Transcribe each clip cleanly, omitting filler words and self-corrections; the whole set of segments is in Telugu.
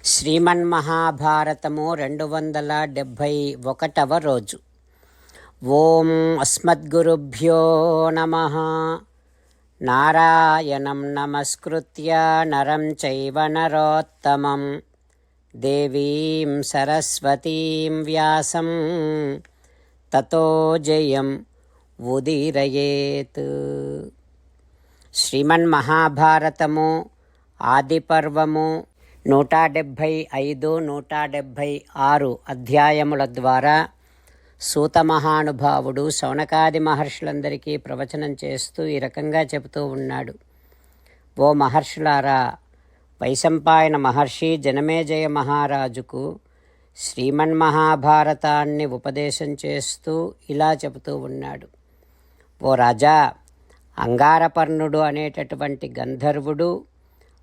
శ్రీమన్మహాభారతము 271వ రోజు. ఓం అస్మద్గురుభ్యో నమః. నారాయణం నమస్కృత్య నరం చైవ నరోత్తమం దేవీం సరస్వతీం వ్యాసం తతో జయం ఉదీరయేత్. శ్రీమన్మహాభారతము ఆదిపర్వము 175, 176 అధ్యాయముల ద్వారా సూత మహానుభావుడు శౌనకాది మహర్షులందరికీ ప్రవచనం చేస్తూ ఈ రకంగా చెబుతూ ఉన్నాడు. ఓ మహర్షులారా, వైశంపాయన మహర్షి జనమేజయ మహారాజుకు శ్రీమన్మహాభారతాన్ని ఉపదేశం చేస్తూ ఇలా చెబుతూ ఉన్నాడు. ఓ రాజా, అంగారపర్ణుడు అనేటటువంటి గంధర్వుడు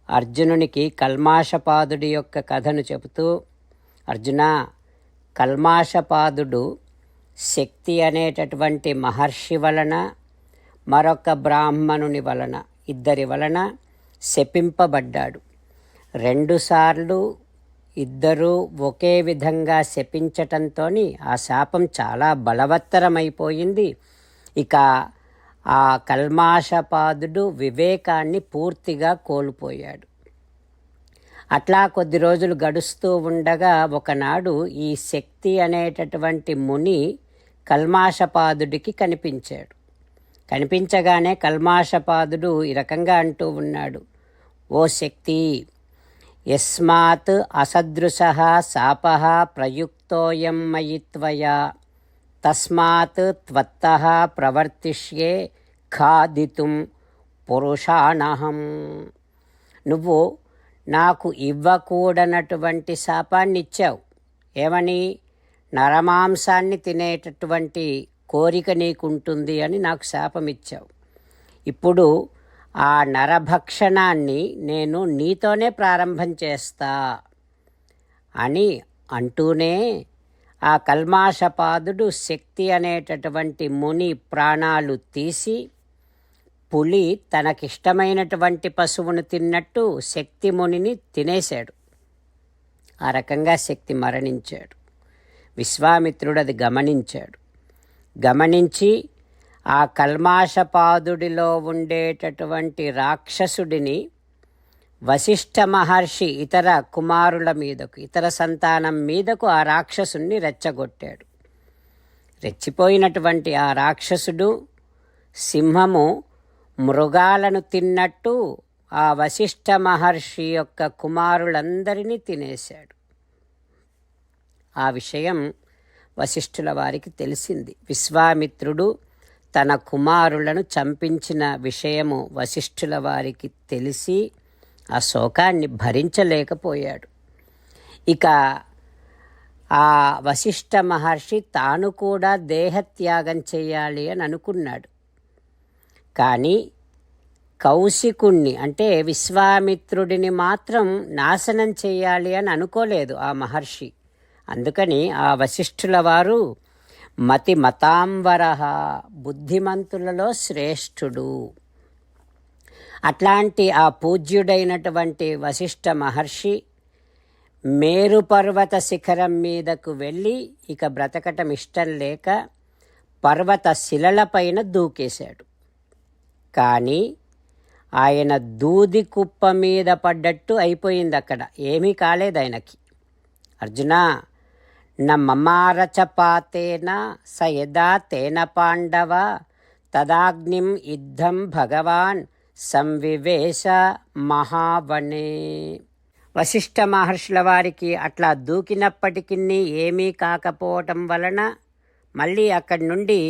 అర్జునునికి కల్మాషపాదుడి యొక్క కథను చెబుతూ, అర్జున, కల్మాషపాదుడు శక్తి అనేటటువంటి మహర్షి వలన, మరొక బ్రాహ్మణుని వలన, ఇద్దరి వలన శపింపబడ్డాడు. 2 సార్లు ఇద్దరూ ఒకే విధంగా శపించటంతో ఆ శాపం చాలా బలవత్తరమైపోయింది. ఇక ఆ కల్మాషపాదుడు వివేకాన్ని పూర్తిగా కోల్పోయాడు. అట్లా కొద్ది రోజులు గడుస్తూ ఉండగా ఒకనాడు ఈ శక్తి అనేటటువంటి ముని కల్మాషపాదుడికి కనిపించాడు. కనిపించగానే కల్మాషపాదుడు ఈ రకంగా అంటూ ఉన్నాడు. ఓ శక్తి, యస్మాత్ అసదృశః శాపః ప్రయుక్తోయం మయి త్వయా తస్మాత్ త్వత్తః ప్రవర్తిష్యే ఖాదితుం పురుషాణహం. నువ్వు నాకు ఇవ్వకూడనటువంటి శాపాన్ని ఇచ్చావు. ఏమని? నరమాంసాన్ని తినేటటువంటి కోరిక నీకుంటుంది అని నాకు శాపం ఇచ్చావు. ఇప్పుడు ఆ నరభక్షణాన్ని నేను నీతోనే ప్రారంభం చేస్తా అని అంటూనే ఆ కల్మాషపాదుడు శక్తి అనేటటువంటి ముని ప్రాణాలు తీసి, పులి తనకిష్టమైనటువంటి పశువును తిన్నట్టు శక్తి మునిని తినేశాడు. ఆ రకంగా శక్తి మరణించాడు. విశ్వామిత్రుడు అది గమనించాడు. గమనించి ఆ కల్మాషపాదుడిలో ఉండేటటువంటి రాక్షసుడిని వశిష్ఠ మహర్షి ఇతర కుమారుల మీదకు, ఇతర సంతానం మీదకు ఆ రాక్షసుని రెచ్చగొట్టాడు. రెచ్చిపోయినటువంటి ఆ రాక్షసుడు సింహము మృగాలను తిన్నట్టు ఆ వశిష్ఠ మహర్షి యొక్క కుమారులందరినీ తినేశాడు. ఆ విషయం వశిష్ఠుల వారికి తెలిసింది. విశ్వామిత్రుడు తన కుమారులను చంపించిన విషయము వశిష్ఠుల వారికి తెలిసి ఆ శోకాన్ని భరించలేకపోయాడు. ఇక ఆ వశిష్ఠ మహర్షి తాను కూడా దేహత్యాగం చేయాలి అని అనుకున్నాడు. కానీ కౌశికుణ్ణి, అంటే విశ్వామిత్రుడిని మాత్రం నాశనం చేయాలి అని అనుకోలేదు ఆ మహర్షి. అందుకని ఆ వశిష్ఠుల వారు మతాంవరః, బుద్ధిమంతులలో శ్రేష్ఠుడు. అట్లాంటి ఆ పూజ్యుడైనటువంటి వశిష్ఠ మహర్షి మేరు పర్వత శిఖరం మీదకు వెళ్ళి ఇక బ్రతకటం ఇష్టం లేక పర్వత శిలలపైన దూకేశాడు. కానీ ఆయన దూది కుప్ప మీద పడ్డట్టు అయిపోయింది. అక్కడ ఏమీ కాలేదు ఆయనకి. అర్జున, మమారచపాతేన స యదా తేన పాండవ తదాగ్నిం యుద్ధం భగవాన్ సంవివేశ మహావనే. వశిష్ఠ మహర్షుల వారికి అట్లా దూకినప్పటికీ ఏమీ కాకపోవటం వలన మళ్ళీ అక్కడి నుండి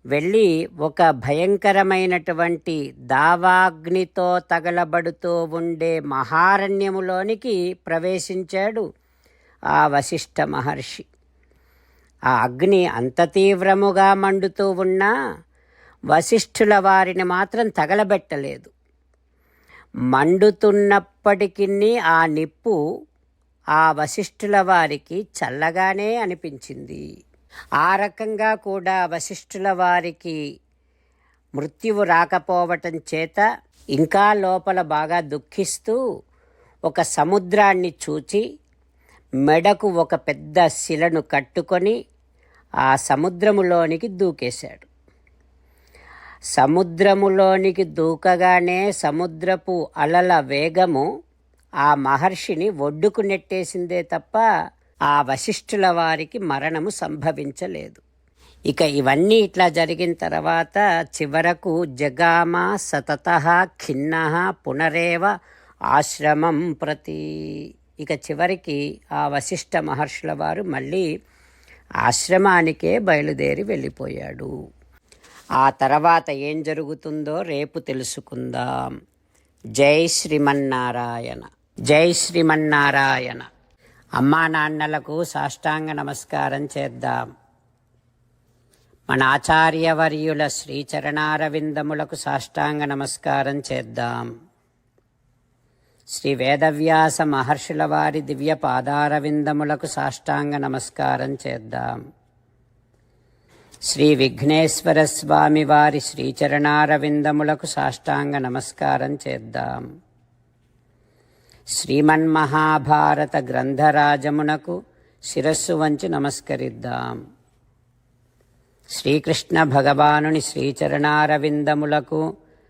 వెళ్ళి ఒక భయంకరమైనటువంటి దావాగ్నితో తగలబడుతూ ఉండే మహారణ్యములోనికి ప్రవేశించాడు ఆ వశిష్ఠ మహర్షి. ఆ అగ్ని అంత తీవ్రముగా మండుతూ ఉన్నా వశిష్ఠుల వారిని మాత్రం తగలబెట్టలేదు. మండుతున్నప్పటికీ ఆ నిప్పు ఆ వశిష్ఠుల వారికి చల్లగానే అనిపించింది. ఆ రకంగా కూడా వశిష్ఠుల వారికి మృత్యువు రాకపోవటం చేత ఇంకా లోపల బాగా దుఃఖిస్తూ ఒక సముద్రాన్ని చూచి మెడకు ఒక పెద్ద శిలను కట్టుకొని ఆ సముద్రములోనికి దూకేశాడు. సముద్రములోనికి దూకగానే సముద్రపు అలల వేగము ఆ మహర్షిని ఒడ్డుకు నెట్టేసిందే తప్ప ఆ వశిష్ఠుల వారికి మరణము సంభవించలేదు. ఇక ఇవన్నీ ఇట్లా జరిగిన తర్వాత చివరకు జగామ సతతః ఖిన్నః పునరేవ ఆశ్రమం ప్రతి. ఇక చివరికి ఆ వశిష్ఠ మహర్షుల వారు మళ్ళీ ఆశ్రమానికే బయలుదేరి వెళ్ళిపోయాడు. ఆ తర్వాత ఏం జరుగుతుందో రేపు తెలుసుకుందాం. జై శ్రీమన్నారాయణ, జై శ్రీమన్నారాయణ. అమ్మా నాన్నలకు సాష్టాంగ నమస్కారం చేద్దాం. మన ఆచార్యవర్యుల శ్రీచరణారవిందములకు సాష్టాంగ నమస్కారం చేద్దాం. శ్రీ వేదవ్యాస మహర్షుల వారి దివ్య పాదారవిందములకు సాష్టాంగ నమస్కారం చేద్దాం. శ్రీ విఘ్నేశ్వర స్వామి వారి శ్రీచరణారవిందములకు సాష్టాంగ నమస్కారం చేద్దాం. శ్రీమన్మహాభారత గ్రంథరాజమునకు శిరస్సు వంచి నమస్కరిద్దాం. శ్రీకృష్ణ భగవానుని శ్రీచరణారవిందములకు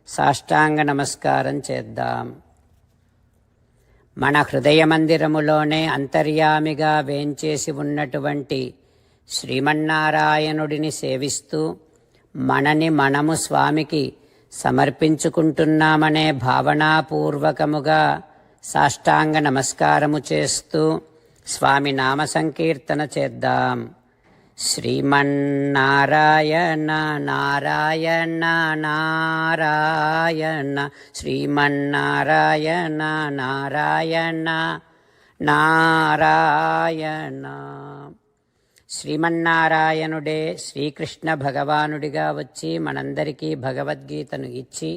సాష్టాంగ నమస్కారం చేద్దాం. మన హృదయ మందిరములోనే అంతర్యామిగా వేంచేసి ఉన్నటువంటి శ్రీమన్నారాయణుడిని సేవిస్తూ మనని మనము స్వామికి సమర్పించుకుంటున్నామనే భావనాపూర్వకముగా సాష్టాంగ నమస్కారము చేస్తూ స్వామి నామ సంకీర్తన చేద్దాం. శ్రీమన్నారాయణ నారాయణ నారాయణ, శ్రీమన్నారాయణ నారాయణ నారాయణ. శ్రీమన్నారాయణుడే శ్రీకృష్ణ భగవానుడిగా వచ్చి మనందరికీ భగవద్గీతను ఇచ్చి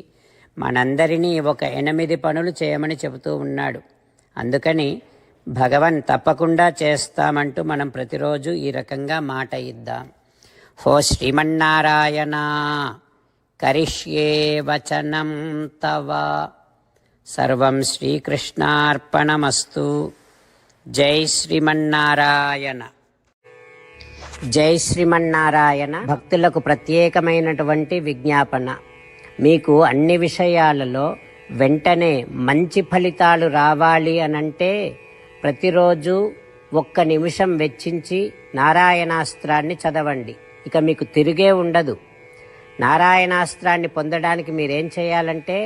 మనందరినీ ఒక 8 పనులు చేయమని చెబుతూ ఉన్నాడు. అందుకని భగవన్ తప్పకుండా చేస్తామంటూ మనం ప్రతిరోజు ఈ రకంగా మాట ఇద్దాం. హో శ్రీమన్నారాయణ కరిష్యే వచనం తవ, సర్వం శ్రీకృష్ణార్పణమస్తు. జై శ్రీమన్నారాయణ. జై శ్రీమన్నారాయణ. భక్తులకు ప్రత్యేకమైనటువంటి విజ్ఞాపన. మీకు అన్ని విషయాలలో వెంటనే మంచి ఫలితాలు రావాలి అనంటే ప్రతిరోజు 1 నిమిషం వెచ్చించి నారాయణాస్త్రాన్ని చదవండి. ఇక మీకు తిరిగే ఉండదు. నారాయణాస్త్రాన్ని పొందడానికి మీరేం చేయాలంటే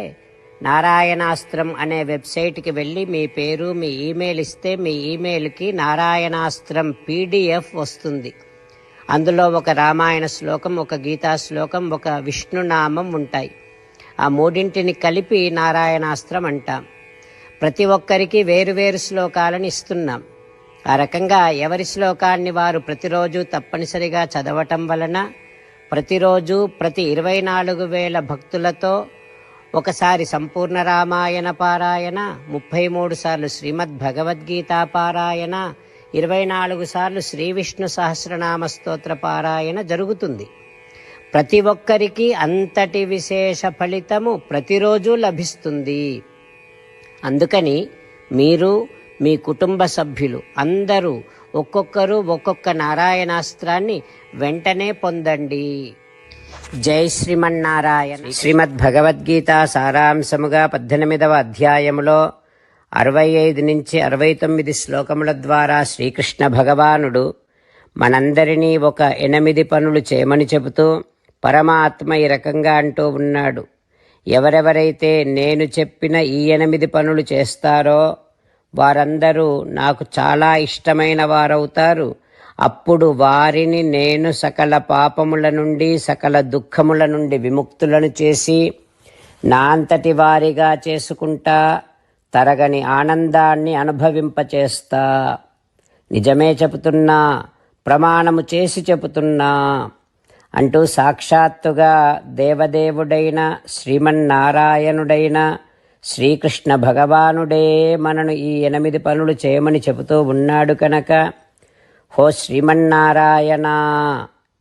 నారాయణాస్త్రం అనే వెబ్సైట్కి వెళ్ళి మీ పేరు మీ ఈమెయిల్ ఇస్తే మీ ఈమెయిల్కి నారాయణాస్త్రం PDF వస్తుంది. అందులో ఒక రామాయణ శ్లోకం, ఒక గీతా శ్లోకం, ఒక విష్ణునామం ఉంటాయి. ఆ 3 కలిపి నారాయణాస్త్రం అంటాం. ప్రతి ఒక్కరికి వేరువేరు శ్లోకాలను ఇస్తున్నాం. ఆ రకంగా ఎవరి శ్లోకాన్ని వారు ప్రతిరోజు తప్పనిసరిగా చదవటం వలన ప్రతిరోజు ప్రతి 24,000 భక్తులతో ఒకసారి సంపూర్ణ రామాయణ పారాయణ, 33 సార్లు శ్రీమద్ భగవద్గీత పారాయణ, 24 సార్లు శ్రీ విష్ణు సహస్రనామ స్తోత్ర పారాయణ జరుగుతుంది. ప్రతి ఒక్కరికి అంతటి విశేష ఫలితము ప్రతిరోజు లభిస్తుంది. అందుకని మీరు మీ కుటుంబ సభ్యులు అందరూ ఒక్కొక్కరు ఒక్కొక్క నారాయణాస్త్రాన్ని వెంటనే పొందండి. జై శ్రీమన్నారాయణ. శ్రీమద్ భగవద్గీత సారాంశముగా 18వ అధ్యాయములో 65 నుంచి 69 శ్లోకముల ద్వారా శ్రీకృష్ణ భగవానుడు మనందరినీ ఒక 8 పనులు చేయమని చెబుతూ పరమాత్మ ఈ రకంగా అంటూ ఉన్నాడు. ఎవరెవరైతే నేను చెప్పిన ఈ 8 పనులు చేస్తారో వారందరూ నాకు చాలా ఇష్టమైన వారవుతారు. అప్పుడు వారిని నేను సకల పాపముల నుండి సకల దుఃఖముల నుండి విముక్తులను చేసి నా అంతటి వారిగా చేసుకుంటా, తరగని ఆనందాన్ని అనుభవింపచేస్తా. నిజమే చెబుతున్నా, ప్రమాణము చేసి చెబుతున్నా అంటూ సాక్షాత్తుగా దేవదేవుడైన శ్రీమన్నారాయణుడైన శ్రీకృష్ణ భగవానుడే మనను ఈ 8 పనులు చేయమని చెబుతూ ఉన్నాడు కనుక హో శ్రీమన్నారాయణ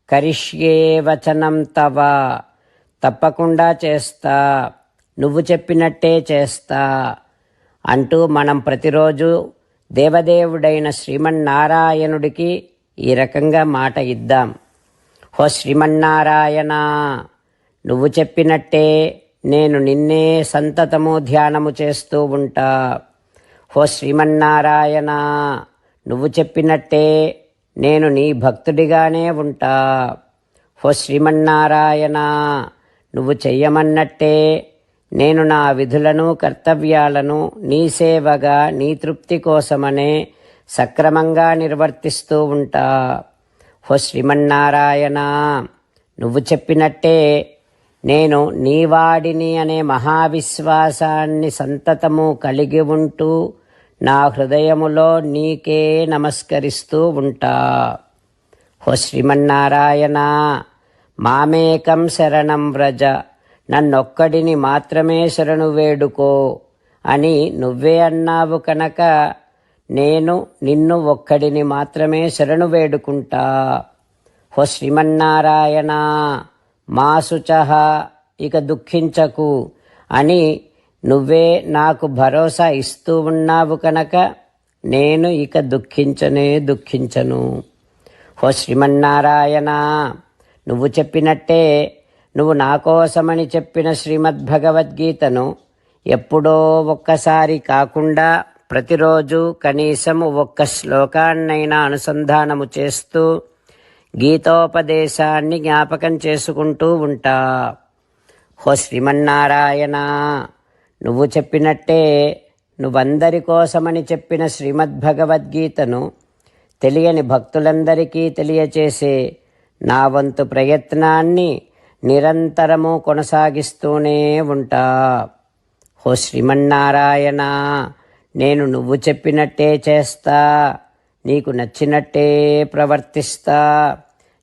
కరిష్యే వచనం తవ, తప్పకుండా చేస్తా, నువ్వు చెప్పినట్టే చేస్తా అంటూ మనం ప్రతిరోజు దేవదేవుడైన శ్రీమన్నారాయణుడికి ఈ రకంగా మాట ఇద్దాం. హో శ్రీమన్నారాయణ, నువ్వు చెప్పినట్టే నేను నిన్నే సంతతము ధ్యానము చేస్తూ ఉంటా. హో శ్రీమన్నారాయణ, నువ్వు చెప్పినట్టే నేను నీ భక్తుడిగానే ఉంటా. హో శ్రీమన్నారాయణ, నువ్వు చెయ్యమన్నట్టే నేను నా విధులను కర్తవ్యాలను నీ సేవగా నీ తృప్తి కోసమనే సక్రమంగా నిర్వర్తిస్తూ ఉంటా. హో శ్రీమన్నారాయణ, నువ్వు చెప్పినట్టే నేను నీవాడిని అనే మహావిశ్వాసాన్ని సంతతము కలిగి ఉంటూ నా హృదయములో నీకే నమస్కరిస్తూ ఉంటా. హో శ్రీమన్నారాయణ, మామేకం శరణం వ్రజ, నన్నొక్కడిని మాత్రమే శరణు వేడుకో అని నువ్వే అన్నావు కనుక నేను నిన్ను ఒక్కడిని మాత్రమే శరణు వేడుకుంటా. హో శ్రీమన్నారాయణ, మా శుచః, ఇక దుఃఖించకు అని నువ్వే నాకు భరోసా ఇస్తూ ఉన్నావు కనుక నేను ఇక దుఃఖించను. హో శ్రీమన్నారాయణ, నువ్వు చెప్పినట్టే నువ్వు నా కోసమని చెప్పిన శ్రీమద్భగవద్గీతను ఎప్పుడో ఒక్కసారి కాకుండా ప్రతిరోజు కనీసం ఒక్క శ్లోకాన్నైనా అనుసంధానము చేస్తూ గీతోపదేశాన్ని జ్ఞాపకం చేసుకుంటూ ఉంటా. హో శ్రీమన్నారాయణ, నువ్వు చెప్పినట్టే నువ్వందరి కోసమని చెప్పిన శ్రీమద్భగవద్గీతను తెలియని భక్తులందరికీ తెలియచేసే నా వంతు ప్రయత్నాన్ని నిరంతరము కొనసాగిస్తూనే ఉంటా. హో శ్రీమన్నారాయణ, నేను నువ్వు చెప్పినట్టే చేస్తా, నీకు నచ్చినట్టే ప్రవర్తిస్తా,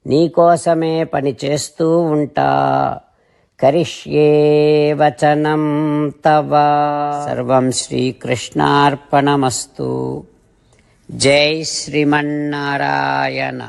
నీకోసమే పని చేస్తూ ఉంటా. కరిష్యే వచనం తవ. సర్వం శ్రీకృష్ణార్పణమస్తు. జై శ్రీమన్నారాయణ.